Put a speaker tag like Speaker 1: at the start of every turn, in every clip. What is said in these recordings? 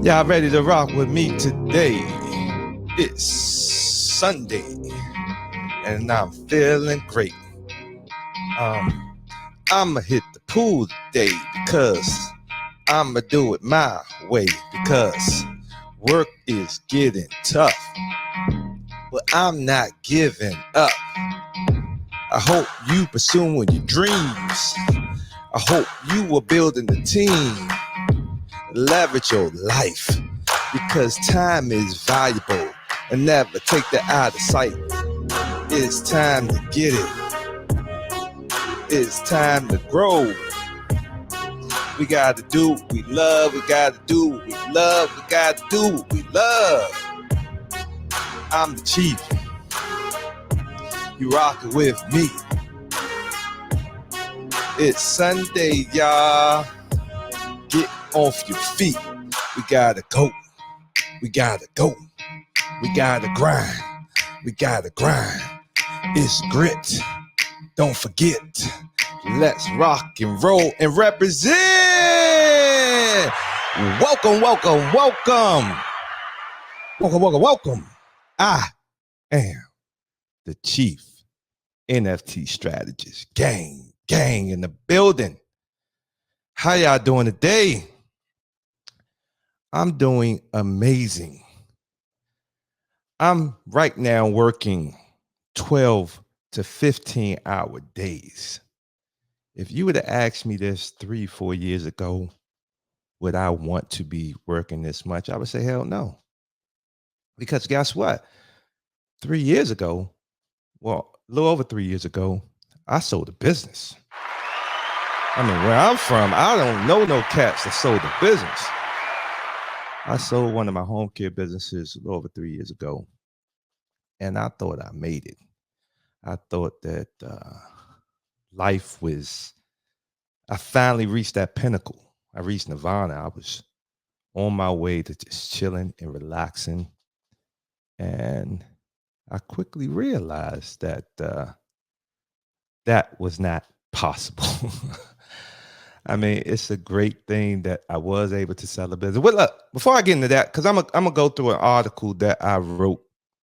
Speaker 1: Y'all ready to rock with me today? It's Sunday, and I'm feeling great. I'ma hit the pool today because I'ma do it my way because work is getting tough, but I'm not giving up. I hope you pursuing your dreams. I hope you are building a team. Leverage your life because time is valuable and never take that out of sight. It's time to get it. It's time to grow. We gotta do what we love. We gotta do what we love. We gotta do what we love. I'm the chief. You rockin' with me. It's Sunday, y'all. Get off your feet. We gotta go. We gotta go. We gotta grind. We gotta grind. It's grit. Don't forget. Let's rock and roll and represent. Welcome, welcome, welcome. Welcome, welcome, welcome. I am the chief NFT strategist. Gang in the building. How y'all doing today? I'm doing amazing. I'm right now working 12 to 15-hour days. If you would have asked me this 3-4 years ago, would I want to be working this much? I would say, hell no. Because guess what? 3 years ago, well, a little over 3 years ago, I sold a business. I mean, where I'm from, I don't know no cats that sold a business. I sold one of my home care businesses a little over 3 years ago, and I thought I made it. I thought that life was, I finally reached that pinnacle. I reached nirvana. I was on my way to just chilling and relaxing. And I quickly realized that that was not possible. I mean, it's a great thing that I was able to sell a business. Well, look, before I get into that, because I'm gonna go through an article that I wrote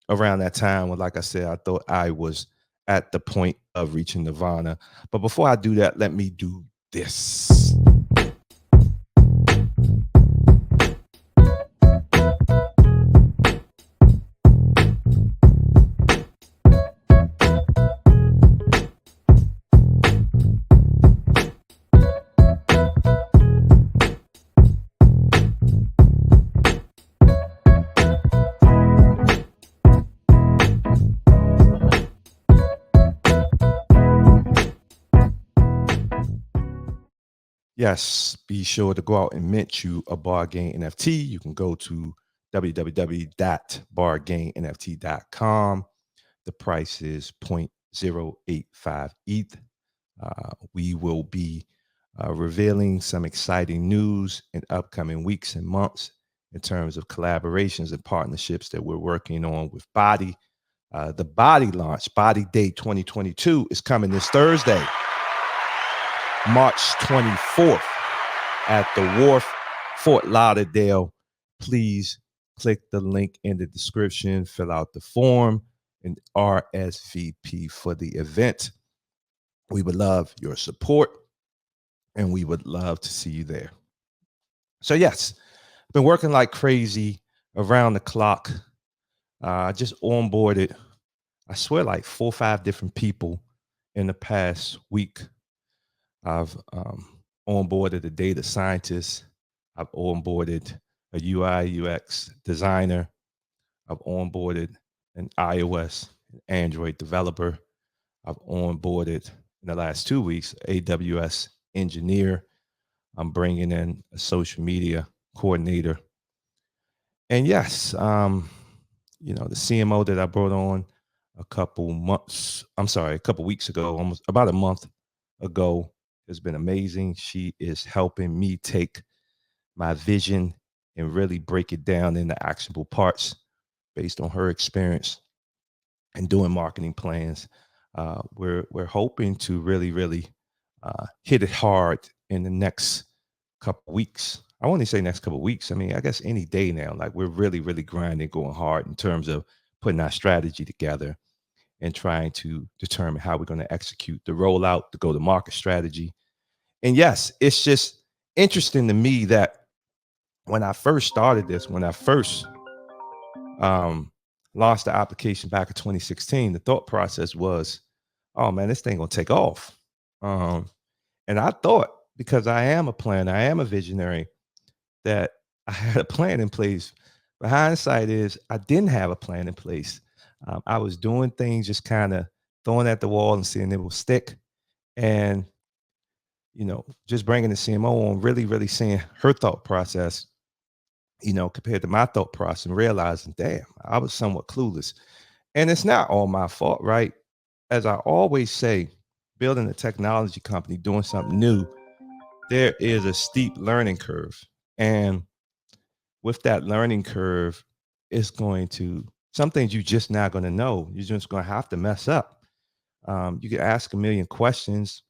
Speaker 1: around that time when, like I said, I thought I was at the point of reaching nirvana. But before I do that, let me do this. Yes, be sure to go out and mint you a Bargain NFT. You can go to www.bargainnft.com. The price is 0.085 ETH. We will be revealing some exciting news in upcoming weeks and months in terms of collaborations and partnerships that we're working on with Body. The Body launch, Body Day 2022, is coming this Thursday, March 24th at the Wharf, Fort Lauderdale. Please click the link in the description, fill out the form, and RSVP for the event. We would love your support, and we would love to see you there. So yes, I've been working like crazy around the clock. I just onboarded, I swear, like 4 or 5 different people in the past week. I've onboarded a data scientist. I've onboarded a UI UX designer. I've onboarded an iOS and Android developer. I've onboarded in the last 2 weeks AWS engineer. I'm bringing in a social media coordinator. And yes, the CMO that I brought on a couple weeks ago, almost about a month ago, has been amazing. She is helping me take my vision and really break it down into actionable parts based on her experience and doing marketing plans. We're hoping to really hit it hard in the next couple weeks. I want to say next couple of weeks. I mean, I guess any day now. Like we're really, really grinding, going hard in terms of putting our strategy together and trying to determine how we're going to execute the rollout, the go-to-market strategy. And yes, it's just interesting to me that when I first started this, when I first um, launched the application back in 2016, the thought process was, "Oh man, this thing gonna take off." Um, and I thought, because I am a planner, I am a visionary, that I had a plan in place. But hindsight is I didn't have a plan in place. I was doing things just kind of throwing at the wall and seeing it will stick. And just bringing the CMO on, really, really seeing her thought process, compared to my thought process, and realizing, damn, I was somewhat clueless. And it's not all my fault, right? As I always say, building a technology company, doing something new, there is a steep learning curve. And with that learning curve, it's going to, some things you're just not going to know. You're just going to have to mess up. You can ask a million questions.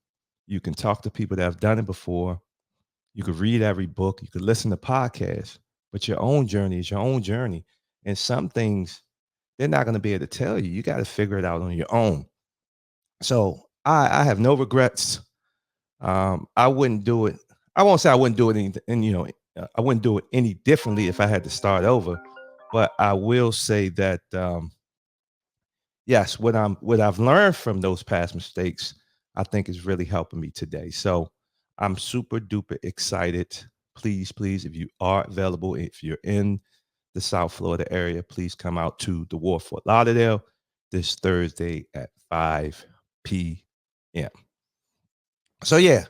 Speaker 1: You can talk to people that have done it before. You could read every book. You could listen to podcasts. But your own journey is your own journey. And some things they're not going to be able to tell you. You got to figure it out on your own. So I have no regrets. I wouldn't do it. I won't say I wouldn't do it any, and I wouldn't do it any differently if I had to start over. But I will say that yes, what I've learned from those past mistakes, I think is really helping me today. So I'm super duper excited. Please, please, if you are available, if you're in the South Florida area, please come out to the Wharf Fort Lauderdale this Thursday at 5 p.m. So yeah,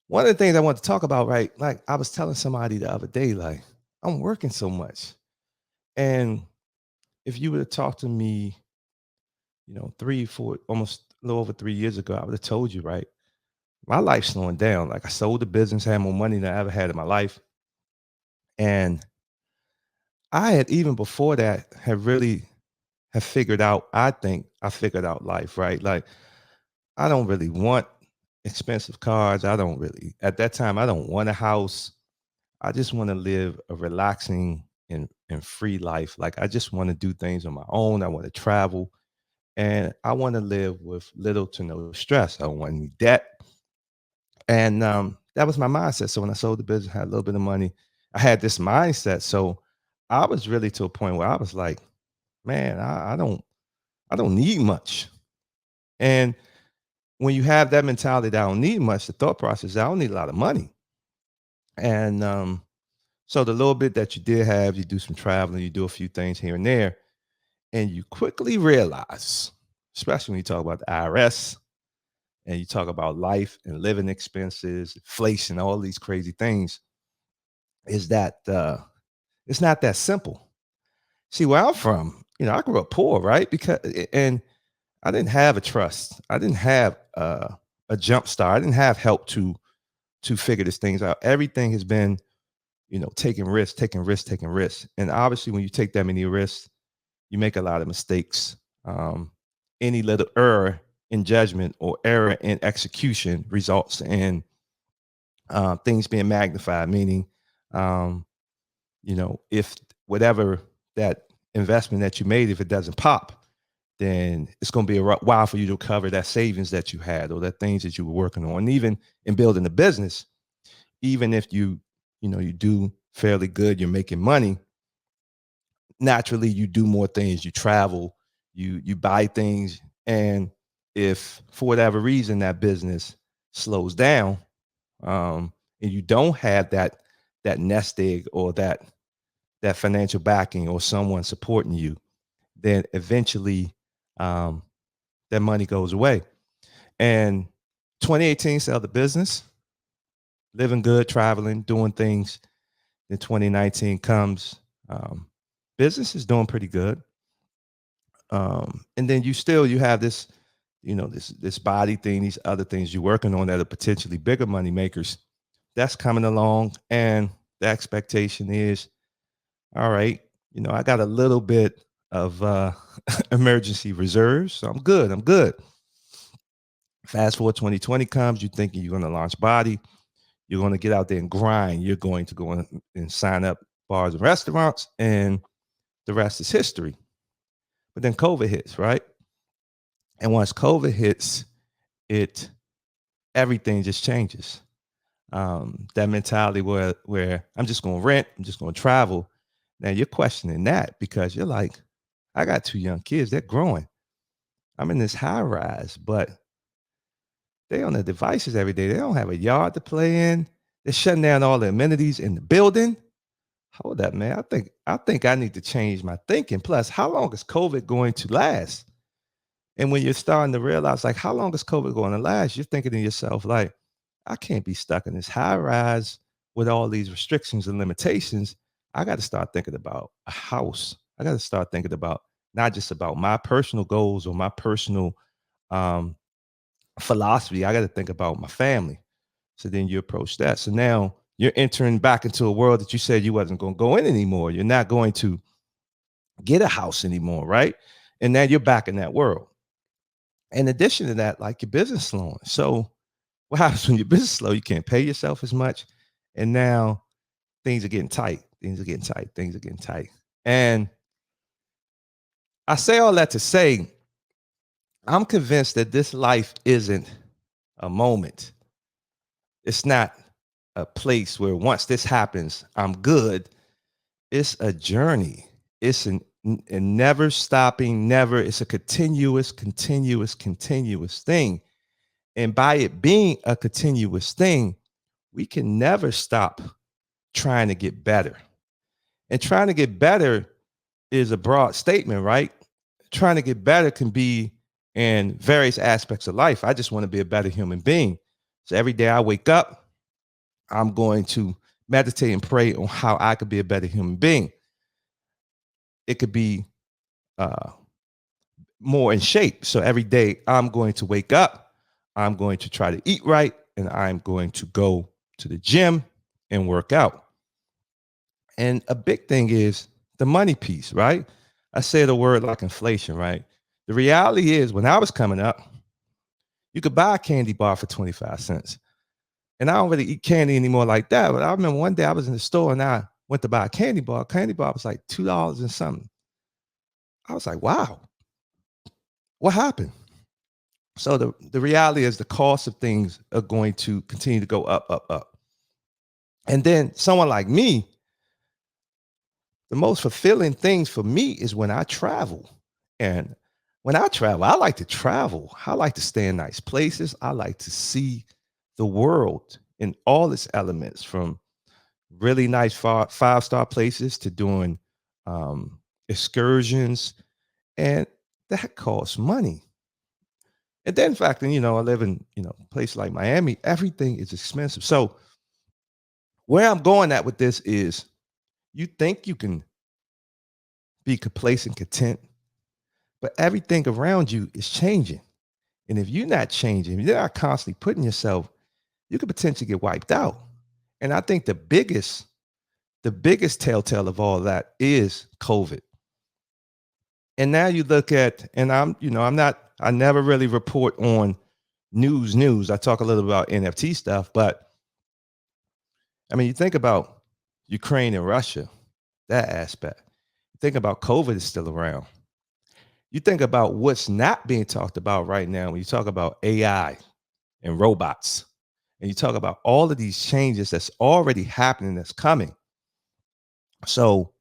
Speaker 1: one of the things I want to talk about, right? Like I was telling somebody the other day, like I'm working so much. And if you would have talked to me, 3, 4, almost a little over 3 years ago, I would have told you, right? My life's slowing down. Like I sold the business, had more money than I ever had in my life. And I had, even before that, had really have figured out, I think I figured out life, right? Like I don't really want expensive cars. I don't really, at that time, I don't want a house. I just want to live a relaxing and free life. Like I just want to do things on my own. I want to travel and I want to live with little to no stress. I don't want any debt. And that was my mindset. So when I sold the business, I had a little bit of money. I had this mindset. So I was really to a point where I was like, man, I don't need much. And when you have that mentality that I don't need much, the thought process, I don't need a lot of money. And so the little bit that you did have, you do some traveling, you do a few things here and there, and you quickly realize, especially when you talk about the IRS and you talk about life and living expenses, inflation, all these crazy things, is that it's not that simple. See, where I'm from, I grew up poor, right? And I didn't have a trust. I didn't have a jump start. I didn't have help to figure these things out. Everything has been, taking risks, taking risks, taking risks. And obviously, when you take that many risks, you make a lot of mistakes. Any little error in judgment or error in execution results in things being magnified. Meaning, um, if whatever that investment that you made, if it doesn't pop, then it's going to be a while for you to recover that savings that you had or that things that you were working on. And even in building a business, even if you do fairly good, you're making money, naturally you do more things, you travel, you buy things, and if for whatever reason that business slows down, and you don't have that nest egg or that financial backing or someone supporting you, then eventually um, that money goes away. And 2018, sell the business, living good, traveling, doing things. Then 2019 comes, um, business is doing pretty good. And then you have this, this body thing, these other things you're working on that are potentially bigger money makers. That's coming along, and the expectation is, all right, I got a little bit of emergency reserves, so I'm good. I'm good. Fast forward 2020 comes, you're thinking you're going to launch body. You're going to get out there and grind. You're going to go and sign up bars and restaurants, and the rest is history. But then COVID hits, right? And once COVID hits, it everything just changes. That mentality where I'm just going to rent, I'm just going to travel. Now you're questioning that because you're like, I got 2 young kids, they're growing. I'm in this high rise, but they on the devices every day. They don't have a yard to play in. They're shutting down all the amenities in the building. Hold up, man. I think I need to change my thinking. Plus, how long is COVID going to last? And when you're starting to realize, like, how long is COVID going to last? You're thinking to yourself, like, I can't be stuck in this high rise with all these restrictions and limitations. I got to start thinking about a house. I got to start thinking about not just about my personal goals or my personal um, philosophy. I got to think about my family. So then you approach that. So now you're entering back into a world that you said you wasn't going to go in anymore. You're not going to get a house anymore, right? And now you're back in that world. In addition to that, like your business slowing. So what happens when your business slow? You can't pay yourself as much. And now things are getting tight. Things are getting tight. Things are getting tight. And I say all that to say, I'm convinced that this life isn't a moment. It's not a place where once this happens, I'm good. It's a journey. It's a never stopping, never. It's a continuous thing. And by it being a continuous thing, we can never stop trying to get better. And trying to get better is a broad statement, right? Trying to get better can be in various aspects of life. I just want to be a better human being. So every day I wake up, I'm going to meditate and pray on how I could be a better human being. It could be more in shape. So every day I'm going to wake up, I'm going to try to eat right, and I'm going to go to the gym and work out. And a big thing is the money piece, right? I say the word like inflation, right? The reality is when I was coming up, you could buy a candy bar for 25 cents. And I don't really eat candy anymore like that. But I remember one day I was in the store and I went to buy a candy bar. Candy bar was like $2 and something. I was like, wow, what happened? So the reality is the cost of things are going to continue to go up, up, up. And then someone like me, the most fulfilling things for me is when I travel. And when I travel, I like to travel. I like to stay in nice places. I like to see the world in all its elements, from really nice 5-star places to doing excursions. And that costs money. And then, in fact, and I live in a place like Miami. Everything is expensive. So where I'm going at with this is, you think you can be complacent, content, but everything around you is changing. And if you're not changing, if you're not constantly putting yourself, you could potentially get wiped out. And I think the biggest telltale of all that is COVID. And now you look at, and I never really report on news. I talk a little about NFT stuff, but I mean, you think about Ukraine and Russia, that aspect. You think about COVID is still around. You think about what's not being talked about right now when you talk about AI and robots, and you talk about all of these changes that's already happening, that's coming. So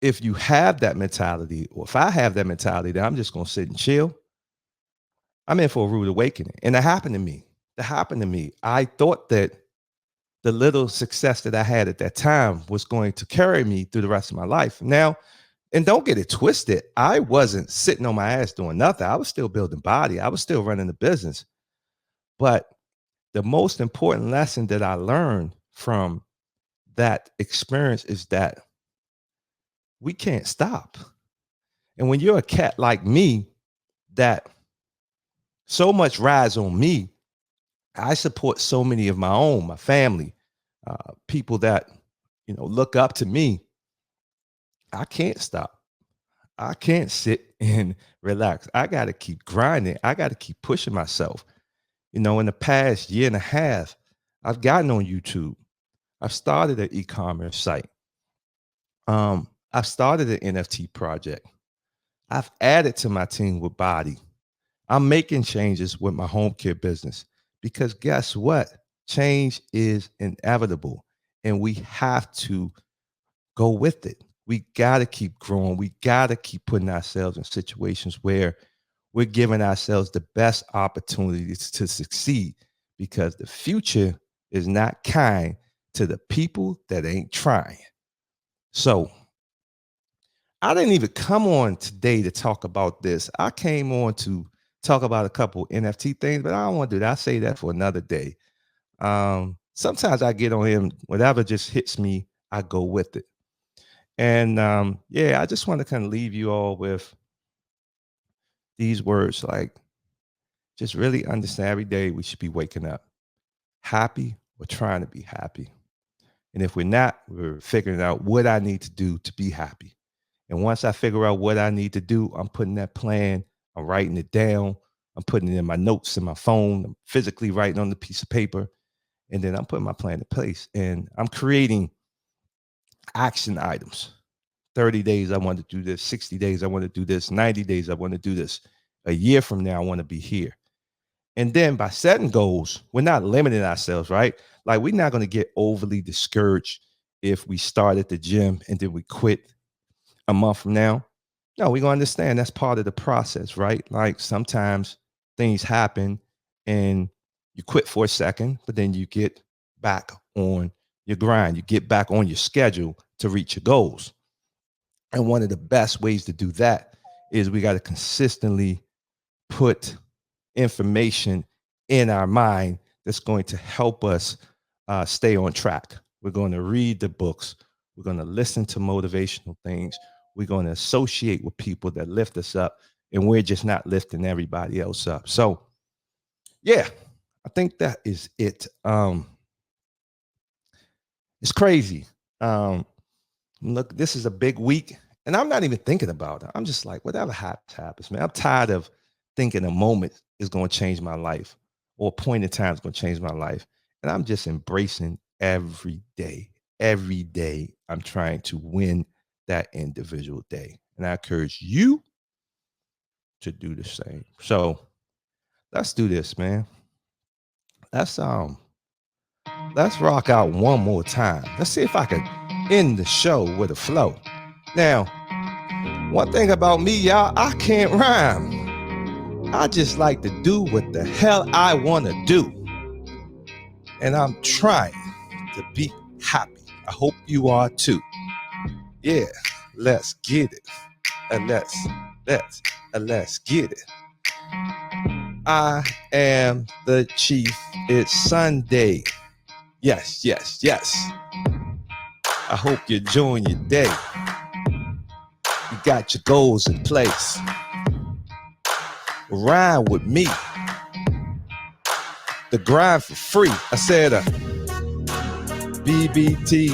Speaker 1: if you have that mentality, or if I have that mentality that I'm just going to sit and chill, I'm in for a rude awakening. And that happened to me. I thought that the little success that I had at that time was going to carry me through the rest of my life. Now, and don't get it twisted, I wasn't sitting on my ass doing nothing. I was still building body. I was still running the business. But the most important lesson that I learned from that experience is that we can't stop. And when you're a cat like me, that so much rides on me, I support so many of my family, people that look up to me. I can't stop. I can't sit and relax. I got to keep grinding. I got to keep pushing myself. In the past year and a half, I've gotten on YouTube. I've started an e-commerce site. I've started an NFT project. I've added to my team with Body. I'm making changes with my home care business because guess what? Change is inevitable and we have to go with it. We got to keep growing. We got to keep putting ourselves in situations where we're giving ourselves the best opportunities to succeed because the future is not kind to the people that ain't trying. So I didn't even come on today to talk about this. I came on to talk about a couple NFT things, but I don't want to do that. I'll say that for another day. Sometimes I get on him, whatever just hits me, I go with it. And yeah, I just want to kind of leave you all with these words like just really understand every day we should be waking up happy or trying to be happy. And if we're not, we're figuring out what I need to do to be happy. And once I figure out what I need to do, I'm putting that plan, I'm writing it down, I'm putting it in my notes in my phone, I'm physically writing on the piece of paper, and then I'm putting my plan in place. And I'm creating action items. 30 days, I want to do this. 60 days, I want to do this. 90 days, I want to do this. A year from now, I want to be here. And then by setting goals, we're not limiting ourselves, right? Like we're not going to get overly discouraged if we start at the gym and then we quit a month from now. No, we're going to understand that's part of the process, right? Like sometimes things happen and you quit for a second, but then you get back on your grind. You get back on your schedule to reach your goals. And one of the best ways to do that is we got to consistently put information in our mind that's going to help us stay on track. We're going to read the books. We're going to listen to motivational things. We're going to associate with people that lift us up, and we're just not lifting everybody else up. So, yeah, I think that is it. It's crazy. Look, this is a big week, and I'm not even thinking about it. I'm just like, whatever happens, man. I'm tired of thinking a moment is going to change my life or a point in time is going to change my life. And I'm just embracing every day. Every day, I'm trying to win that individual day. And I encourage you to do the same. So let's do this, man. Let's rock out one more time. Let's see if I can end the show with a flow. Now, one thing about me, y'all, I can't rhyme. I just like to do what the hell I want to do. And I'm trying to be happy. I hope you are too. Yeah, let's get it. Let's get it. I am the chief. It's Sunday. Yes. I hope you're enjoying your day. You got your goals in place. Rhyme with me. The grind for free. I said BBT.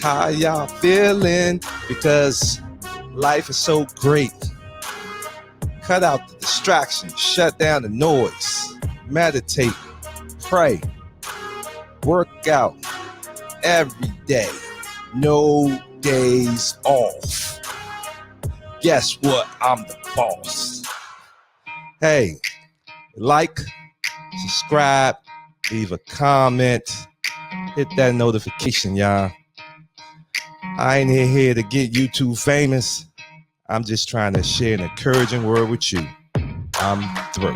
Speaker 1: How y'all feeling? Because life is so great. Cut out the distractions. Shut down the noise. Meditate. Pray. Work out every day. No days off. Guess what? I'm the boss. Hey, like, subscribe, leave a comment, hit that notification, y'all. I ain't here to get YouTube famous. I'm just trying to share an encouraging word with you. I'm through.